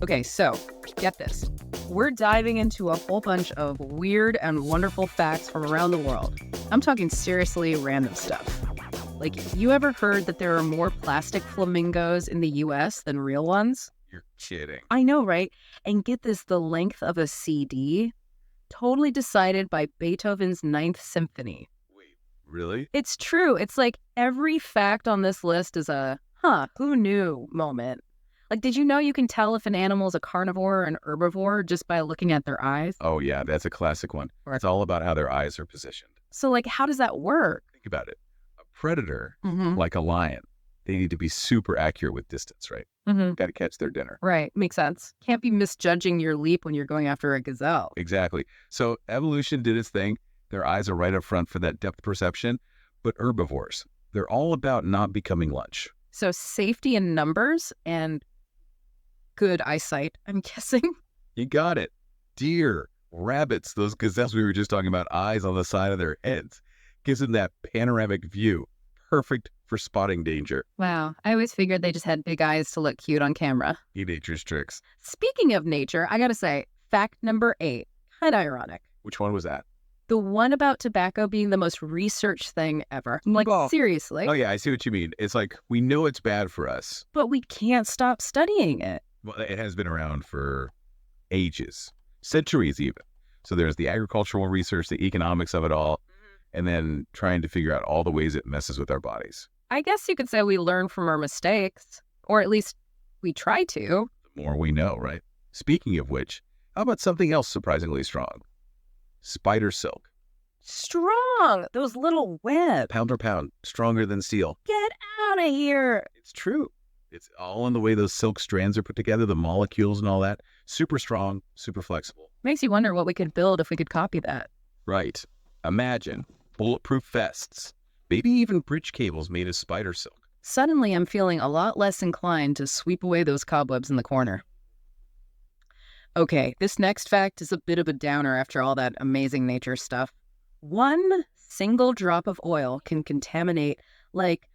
Okay, so get this. We're diving into a whole bunch of weird and wonderful facts from around the world. I'm talking seriously random stuff. Like, you ever heard that there are more plastic flamingos in the US than real ones? You're kidding. I know, right? And get this, the length of a CD? Totally decided by Beethoven's Ninth Symphony. Wait, really? It's true. It's like every fact on this list is a, who knew moment. Like, did you know you can tell if an animal is a carnivore or an herbivore just by looking at their eyes? Oh, yeah, that's a classic one. Or- It's all about how their eyes are positioned. So, like, how does that work? Think about it. A predator, Mm-hmm. like a lion, they need to be super accurate with distance, right? Mm-hmm. Got to catch their dinner. Right. Makes sense. Can't be misjudging your leap when you're going after a gazelle. Exactly. So evolution did its thing. Their eyes are right up front for that depth perception. But herbivores, they're all about not becoming lunch. So, safety in numbers and good eyesight, I'm guessing. You got it. Deer, rabbits, those gazelles we were just talking about, eyes on the side of their heads, gives them that panoramic view. Perfect for spotting danger. Wow. I always figured they just had big eyes to look cute on camera. Nature's tricks. Speaking of nature, I gotta say, fact number 8, kind of ironic. Which one was that? The one about tobacco being the most researched thing ever. Like, Oh. seriously. Oh, yeah, I see what you mean. It's like we know it's bad for us. But we can't stop studying it. Well, it has been around for ages, centuries even. So there's the agricultural research, the economics of it all, and then trying to figure out all the ways it messes with our bodies. I guess you could say we learn from our mistakes, or at least we try to. The more we know, right? Speaking of which, how about something else surprisingly strong? Spider silk. Strong! Those little webs. Pound for pound, stronger than steel. Get out of here! It's true. It's all in the way those silk strands are put together, the molecules and all that. Super strong, super flexible. Makes you wonder what we could build if we could copy that. Right. Imagine bulletproof vests, maybe even bridge cables made of spider silk. Suddenly, I'm feeling a lot less inclined to sweep away those cobwebs in the corner. Okay, this next fact is a bit of a downer after all that amazing nature stuff. One single drop of oil can contaminate like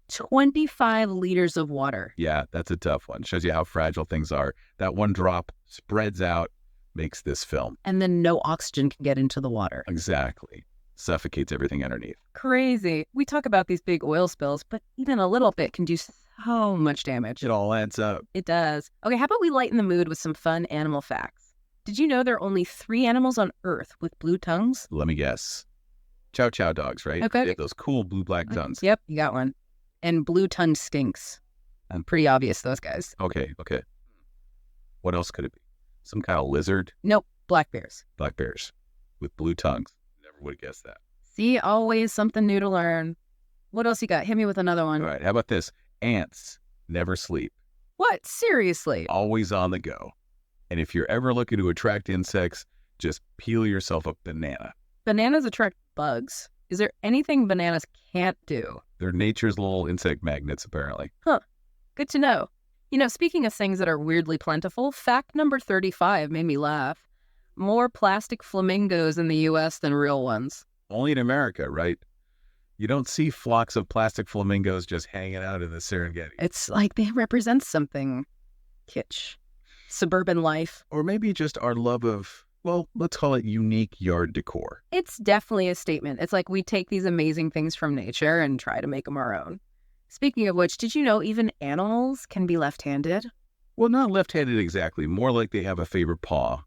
25 liters of water. Yeah, that's a tough one. Shows you how fragile things are. That one drop spreads out, makes this film. And then no oxygen can get into the water. Exactly. Suffocates everything underneath. Crazy. We talk about these big oil spills, but even a little bit can do so much damage. It all adds up. It does. Okay, how about we lighten the mood with some fun animal facts? Did you know there are only 3 animals on Earth with blue tongues? Let me guess. Chow chow dogs, right? Okay. They have those cool blue-black tongues. Yep, you got one. And blue-tongued skinks. Pretty obvious, those guys. Okay. What else could it be? Some kind of lizard? Nope, black bears. Black bears with blue tongues. Never would have guessed that. See, always something new to learn. What else you got? Hit me with another one. All right, how about this? Ants never sleep. What? Seriously? Always on the go. And if you're ever looking to attract insects, just peel yourself a banana. Bananas attract bugs. Is there anything bananas can't do? They're nature's little insect magnets, apparently. Good to know. You know, speaking of things that are weirdly plentiful, fact number 35 made me laugh. More plastic flamingos in the U.S. than real ones. Only in America, right? You don't see flocks of plastic flamingos just hanging out in the Serengeti. It's like they represent something kitsch. Suburban life. Or maybe just our love of, well, let's call it unique yard decor. It's definitely a statement. It's like we take these amazing things from nature and try to make them our own. Speaking of which, did you know even animals can be left-handed? Well, not left-handed exactly, more like they have a favorite paw.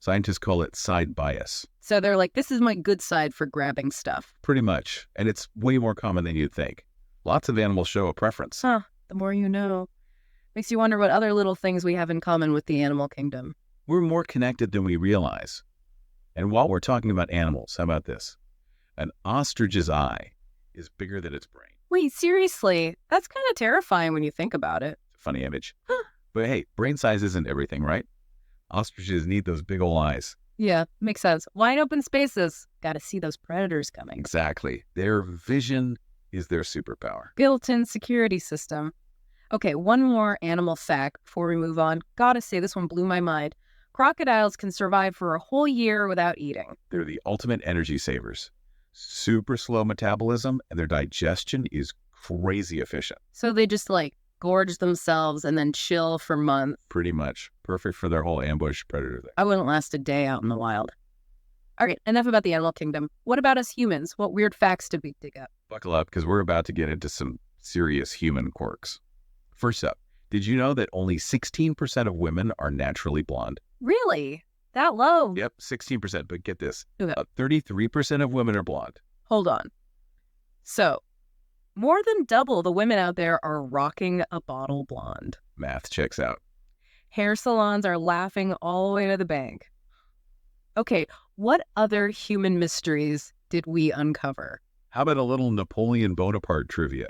Scientists call it side bias. So they're like, this is my good side for grabbing stuff. Pretty much. And it's way more common than you'd think. Lots of animals show a preference. The more you know. Makes you wonder what other little things we have in common with the animal kingdom. We're more connected than we realize. And while we're talking about animals, how about this? An ostrich's eye is bigger than its brain. Wait, seriously? That's kind of terrifying when you think about it. It's a funny image. But hey, brain size isn't everything, right? Ostriches need those big ol' eyes. Yeah, makes sense. Wide open spaces. Got to see those predators coming. Exactly. Their vision is their superpower. Built-in security system. Okay, one more animal fact before we move on. Gotta say, this one blew my mind. Crocodiles can survive for a whole year without eating. They're the ultimate energy savers. Super slow metabolism, and their digestion is crazy efficient. So they just, like, gorge themselves, and then chill for months. Pretty much. Perfect for their whole ambush predator thing. I wouldn't last a day out in the wild. All right, enough about the animal kingdom. What about us humans? What weird facts did we dig up? Buckle up, because we're about to get into some serious human quirks. First up, did you know that only 16% of women are naturally blonde? Really? That low? Yep, 16%. But get this, Okay. 33% of women are blonde. Hold on. So, more than double the women out there are rocking a bottle blonde. Math checks out. Hair salons are laughing all the way to the bank. Okay, what other human mysteries did we uncover? How about a little Napoleon Bonaparte trivia?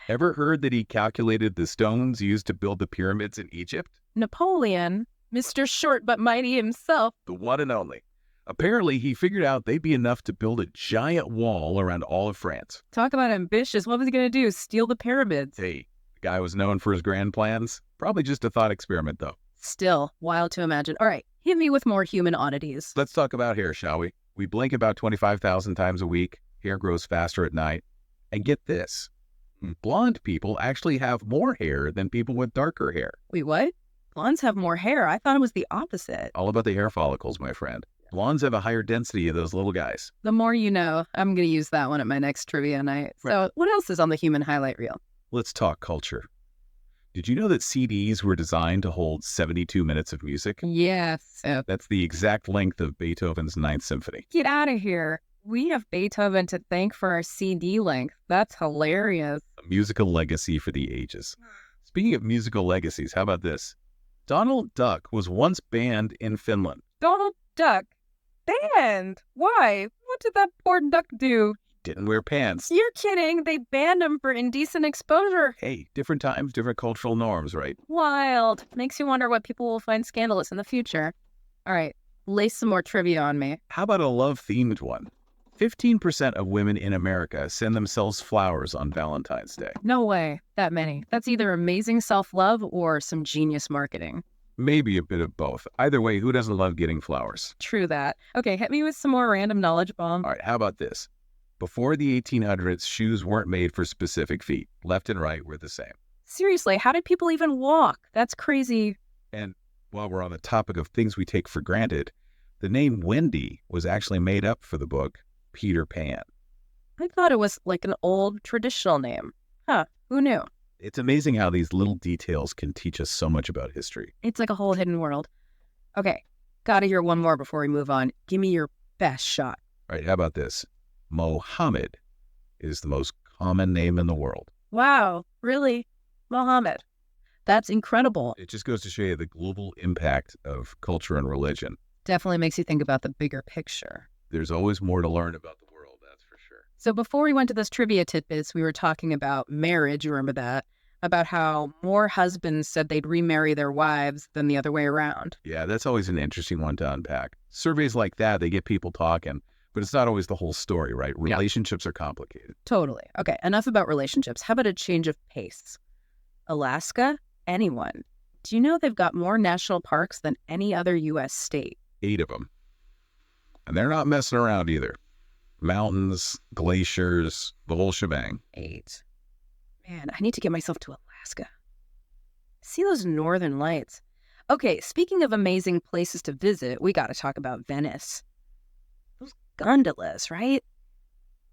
Ever heard that he calculated the stones used to build the pyramids in Egypt? Napoleon, Mr. Short but Mighty himself. The one and only. Apparently, he figured out they'd be enough to build a giant wall around all of France. Talk about ambitious. What was he going to do? Steal the pyramids? Hey, the guy was known for his grand plans. Probably just a thought experiment, though. Still, wild to imagine. All right, hit me with more human oddities. Let's talk about hair, shall we? We blink about 25,000 times a week. Hair grows faster at night. And get this. Blonde people actually have more hair than people with darker hair. Wait, what? Blondes have more hair. I thought it was the opposite. All about the hair follicles, my friend. Blondes have a higher density of those little guys. The more you know. I'm going to use that one at my next trivia night. So what else is on the human highlight reel? Let's talk culture. Did you know that CDs were designed to hold 72 minutes of music? Yes. That's the exact length of Beethoven's Ninth Symphony. Get out of here. We have Beethoven to thank for our CD length. That's hilarious. A musical legacy for the ages. Speaking of musical legacies, how about this? Donald Duck was once banned in Finland. Donald Duck? Banned? Why? What did that poor duck do? Didn't wear pants. You're kidding. They banned him for indecent exposure. Hey, different times, different cultural norms, right? Wild. Makes you wonder what people will find scandalous in the future. All right, lay some more trivia on me. How about a love-themed one? 15% of women in America send themselves flowers on Valentine's Day. No way. That many. That's either amazing self-love or some genius marketing. Maybe a bit of both. Either way, who doesn't love getting flowers? True that. Okay, hit me with some more random knowledge bomb. All right, how about this? Before the 1800s, shoes weren't made for specific feet. Left and right were the same. Seriously, how did people even walk? That's crazy. And while we're on the topic of things we take for granted, the name Wendy was actually made up for the book Peter Pan. I thought it was like an old traditional name. Huh, who knew? It's amazing how these little details can teach us so much about history. It's like a whole hidden world. Okay, gotta hear one more before we move on. Give me your best shot. All right, how about this? Mohammed is the most common name in the world. Wow, really? Mohammed. That's incredible. It just goes to show you the global impact of culture and religion. Definitely makes you think about the bigger picture. There's always more to learn about the world, that's for sure. So before we went to those trivia tidbits, we were talking about marriage, you remember that? About how more husbands said they'd remarry their wives than the other way around. Yeah, that's always an interesting one to unpack. Surveys like that, they get people talking, but it's not always the whole story, right? Relationships are complicated. Totally. Okay, enough about relationships. How about a change of pace? Alaska? Anyone? Do you know they've got more national parks than any other U.S. state? 8 of them. And they're not messing around either. Mountains, glaciers, the whole shebang. 8. Man, I need to get myself to Alaska. See those northern lights. Okay, speaking of amazing places to visit, we got to talk about Venice. Those gondolas, right?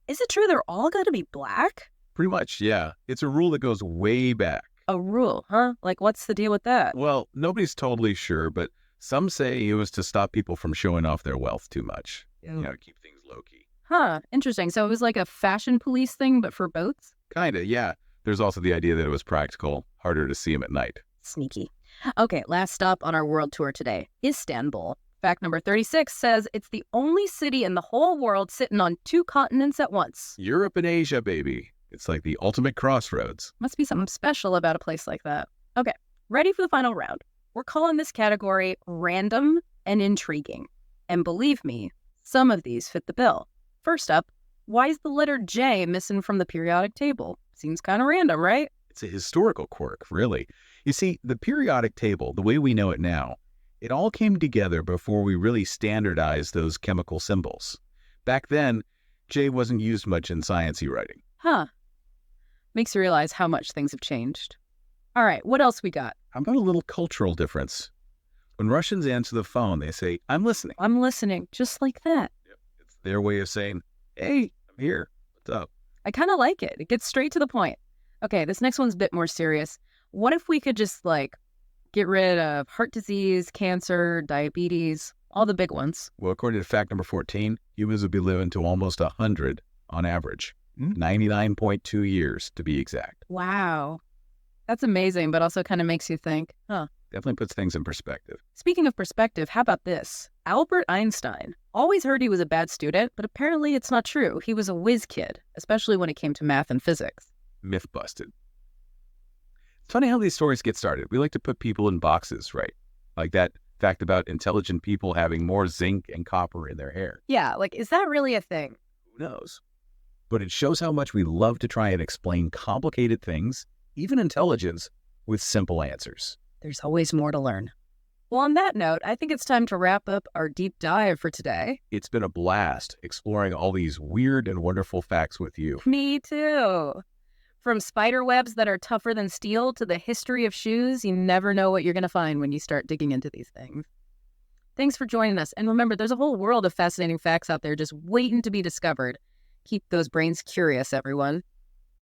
Is it true they're all going to be black? Pretty much, yeah. It's a rule that goes way back. A rule, huh? Like, what's the deal with that? Well, nobody's totally sure, but some say it was to stop people from showing off their wealth too much. Ew. You know, keep things low-key. Huh, interesting. So it was like a fashion police thing, but for boats? Kinda, yeah. There's also the idea that it was practical, harder to see them at night. Sneaky. Okay, last stop on our world tour today, Istanbul. Fact number 36 says it's the only city in the whole world sitting on 2 continents at once. Europe and Asia, baby. It's like the ultimate crossroads. Must be something special about a place like that. Okay, ready for the final round. We're calling this category random and intriguing. And believe me, some of these fit the bill. First up, why is the letter J missing from the periodic table? Seems kind of random, right? It's a historical quirk, really. You see, the periodic table, the way we know it now, it all came together before we really standardized those chemical symbols. Back then, J wasn't used much in sciencey writing. Huh. Makes you realize how much things have changed. All right, what else we got? How about a little cultural difference? When Russians answer the phone, they say, "I'm listening." I'm listening, just like that. It's their way of saying, "Hey, I'm here. What's up?" I kind of like it. It gets straight to the point. Okay, this next one's a bit more serious. What if we could just get rid of heart disease, cancer, diabetes, all the big ones? Well, according to fact number 14, humans would be living to almost 100 on average. 99.2 years to be exact. Wow. That's amazing, but also kind of makes you think, huh? Definitely puts things in perspective. Speaking of perspective, how about this? Albert Einstein. Always heard he was a bad student, but apparently it's not true. He was a whiz kid, especially when it came to math and physics. Myth busted. It's funny how these stories get started. We like to put people in boxes, right? Like that fact about intelligent people having more zinc and copper in their hair. Yeah, is that really a thing? Who knows? But it shows how much we love to try and explain complicated things, even intelligence, with simple answers. There's always more to learn. Well, on that note, I think it's time to wrap up our deep dive for today. It's been a blast exploring all these weird and wonderful facts with you. Me too. From spider webs that are tougher than steel to the history of shoes, you never know what you're going to find when you start digging into these things. Thanks for joining us. And remember, there's a whole world of fascinating facts out there just waiting to be discovered. Keep those brains curious, everyone.